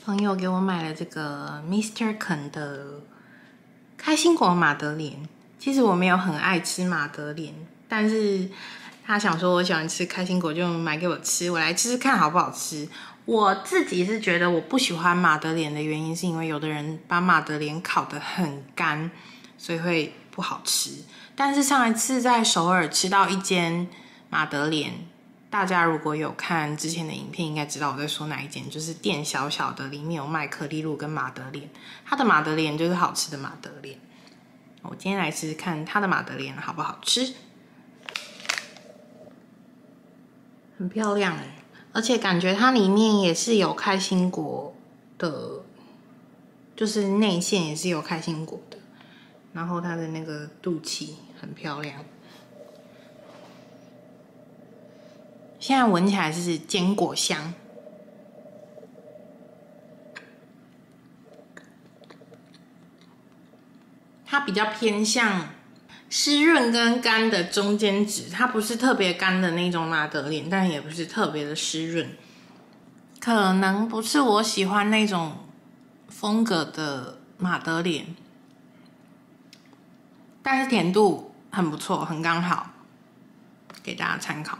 朋友给我买了这个 Mr. Ken 的开心果马德莲。其实我没有很爱吃马德莲，但是他想说我喜欢吃开心果，就买给我吃。我来吃吃看好不好吃。我自己是觉得我不喜欢马德莲的原因，是因为有的人把马德莲烤得很干，所以会不好吃。但是上一次在首尔吃到一间马德莲。大家如果有看之前的影片，应该知道我在说哪一间，就是店小小的，里面有卖可丽露跟马德莲。它的马德莲就是好吃的马德莲。我今天来试试看它的马德莲好不好吃，很漂亮哎，而且感觉它里面也是有开心果的，就是内馅也是有开心果的，然后它的那个肚脐很漂亮。现在闻起来是坚果香，它比较偏向湿润跟干的中间值，它不是特别干的那种马德莲，但也不是特别的湿润，可能不是我喜欢那种风格的马德莲，但是甜度很不错，很刚好，给大家参考。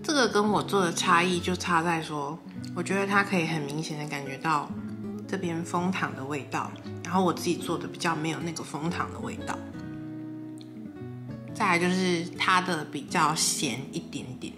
这个跟我做的差异就差在说，我觉得它可以很明显的感觉到这边枫糖的味道，然后我自己做的比较没有那个枫糖的味道。再来就是它的比较咸一点点，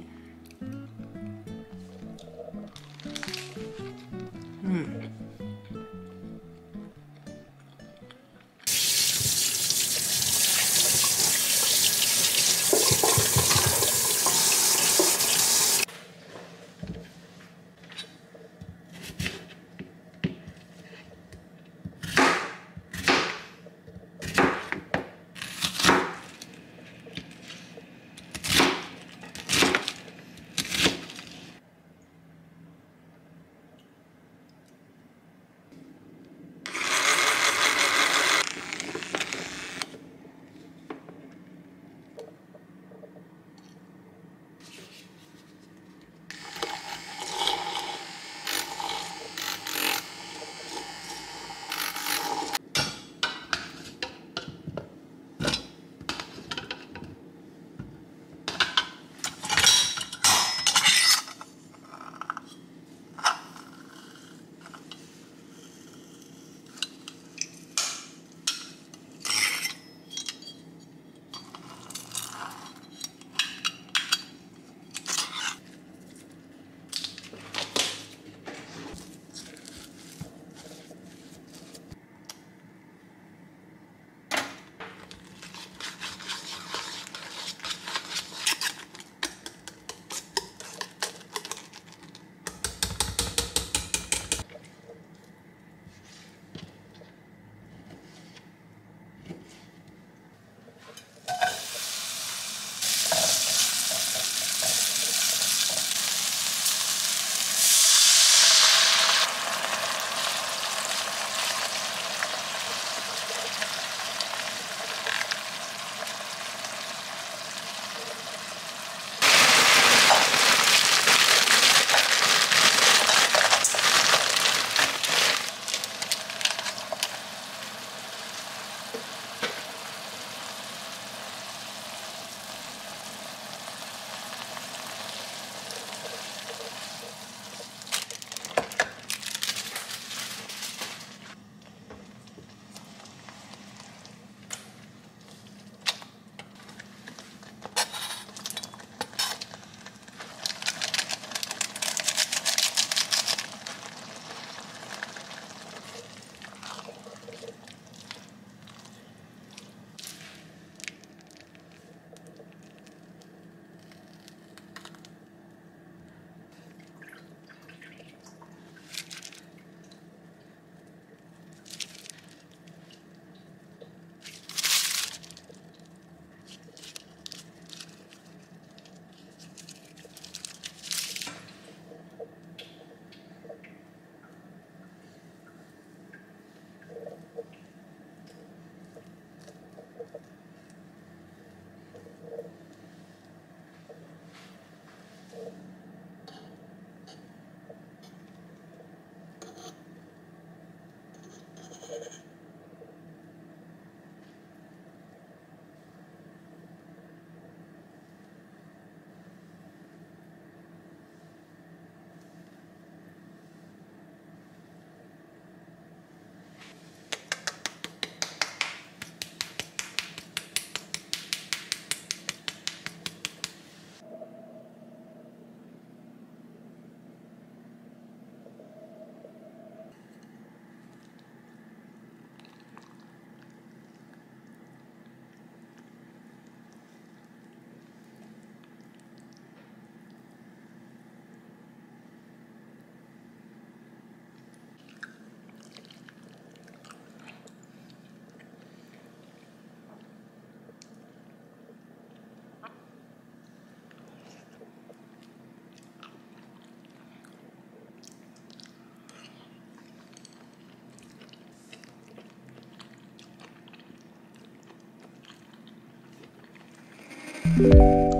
拜。